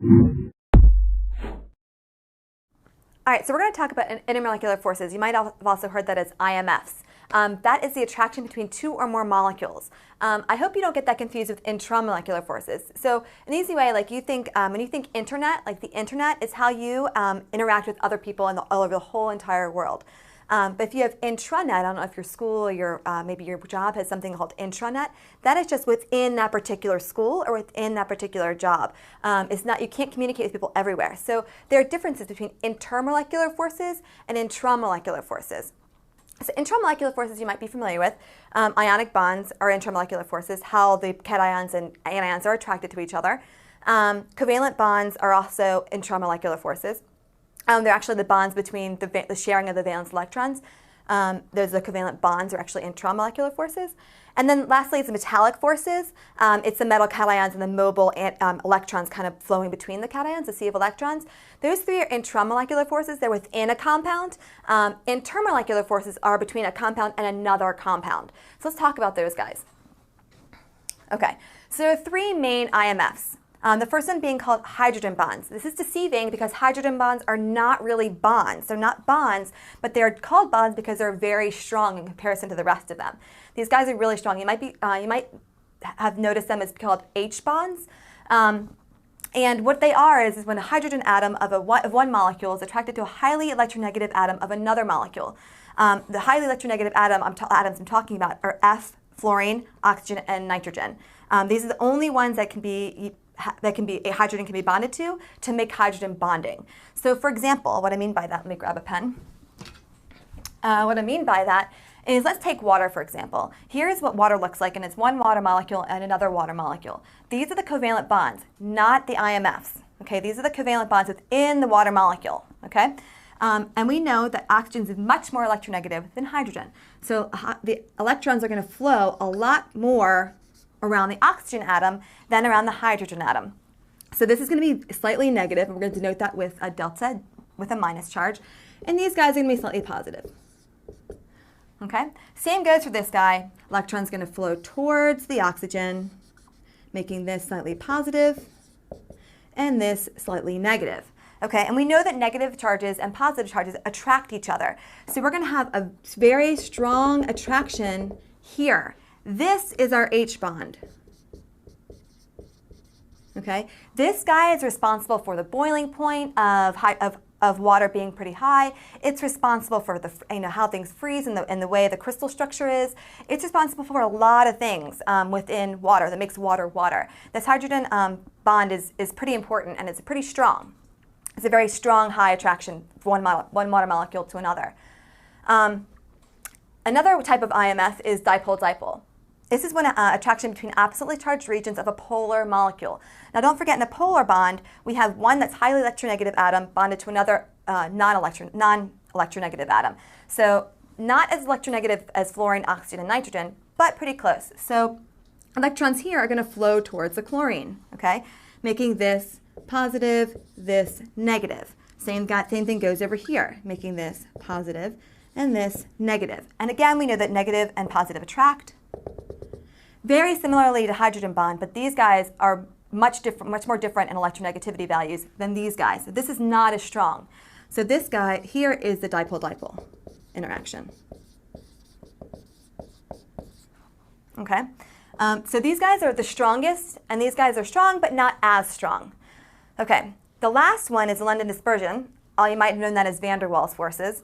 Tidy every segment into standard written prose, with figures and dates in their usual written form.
All right, so we're going to talk about intermolecular forces. You might have also heard that as IMFs. That is the attraction between two or more molecules. I hope you don't get that confused with intramolecular forces. So an easy way, like you think, when you think internet, like the internet is how you interact with other people all over the whole entire world. But if you have intranet, I don't know if your school or your maybe your job has something called intranet. That is just within that particular school or within that particular job. It's not, you can't communicate with people everywhere. So there are differences between intermolecular forces and intramolecular forces. So intramolecular forces you might be familiar with. Ionic bonds are intramolecular forces, how the cations and anions are attracted to each other. Covalent bonds are also intramolecular forces. They're actually the bonds between the sharing of the valence electrons. There's the covalent bonds are actually intramolecular forces. And then lastly, it's the metallic forces. It's the metal cations and the mobile electrons kind of flowing between the cations, the sea of electrons. Those three are intramolecular forces. They're within a compound. Intermolecular forces are between a compound and another compound. So let's talk about those guys. Okay, so there are three main IMFs. The first one being called hydrogen bonds. This is deceiving because hydrogen bonds are not really bonds. They're not bonds, but they're called bonds because they're very strong in comparison to the rest of them. These guys are really strong. You might have noticed them as called H bonds. And what they are is when a hydrogen atom of one molecule is attracted to a highly electronegative atom of another molecule. The highly electronegative atoms I'm talking about are F, fluorine, oxygen, and nitrogen. These are the only ones that a hydrogen can be bonded to make hydrogen bonding. So for example, what I mean by that, let me grab a pen. What I mean by that is, let's take water for example. Here's what water looks like, and it's one water molecule and another water molecule. These are the covalent bonds, not the IMFs. Okay, these are the covalent bonds within the water molecule. Okay, and we know that oxygen is much more electronegative than hydrogen. So the electrons are going to flow a lot more around the oxygen atom than around the hydrogen atom. So this is going to be slightly negative, and we're going to denote that with a delta, with a minus charge. And these guys are going to be slightly positive. Okay? Same goes for this guy. Electron's going to flow towards the oxygen, making this slightly positive, and this slightly negative. Okay, and we know that negative charges and positive charges attract each other. So we're going to have a very strong attraction here. This is our H bond. Okay, this guy is responsible for the boiling point of water being pretty high. It's responsible for the how things freeze and the way the crystal structure is. It's responsible for a lot of things within water that makes water water. This hydrogen bond is pretty important, and it's pretty strong. It's a very strong high attraction from one water molecule to another. Another type of IMF is dipole-dipole. This is when attraction between oppositely charged regions of a polar molecule. Now don't forget, in a polar bond, we have one that's highly electronegative atom bonded to another non-electronegative atom. So not as electronegative as fluorine, oxygen, and nitrogen, but pretty close. So electrons here are going to flow towards the chlorine, okay, making this positive, this negative. Same thing goes over here, making this positive and this negative. And again, we know that negative and positive attract. Very similarly to hydrogen bond, but these guys are much more different in electronegativity values than these guys. So this is not as strong. So this guy here is the dipole-dipole interaction. Okay, so these guys are the strongest, and these guys are strong, but not as strong. Okay, the last one is London dispersion. You might have known that as van der Waals forces.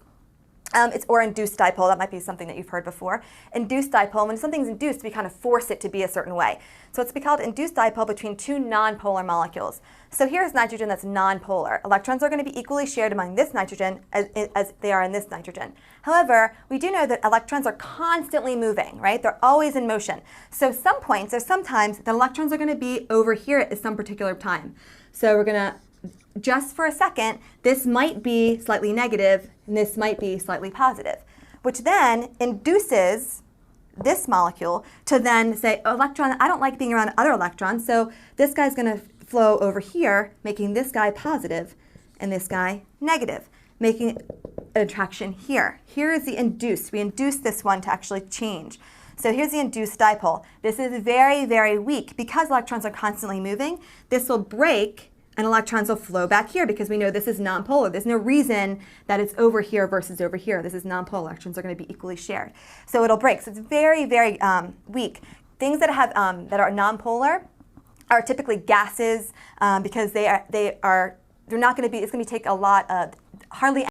Or induced dipole. That might be something that you've heard before. Induced dipole, when something's induced, we kind of force it to be a certain way. So it's called induced dipole between two nonpolar molecules. So here's nitrogen that's nonpolar. Electrons are going to be equally shared among this nitrogen as they are in this nitrogen. However, we do know that electrons are constantly moving, right? They're always in motion. So some points, or sometimes, the electrons are going to be over here at some particular time. So we're going to, just for a second, this might be slightly negative, and this might be slightly positive, which then induces this molecule to then say, oh, electron, I don't like being around other electrons, so this guy's going to flow over here, making this guy positive and this guy negative, making an attraction here. Here is the induced. We induce this one to actually change. So here's the induced dipole. This is very, very weak. Because electrons are constantly moving, this will break and electrons will flow back here because we know this is nonpolar. There's no reason that it's over here versus over here. This is nonpolar. Electrons are going to be equally shared. So it'll break. So it's very, very weak. Things that have that are nonpolar are typically gases because they're not going to be. It's going to take a lot of hardly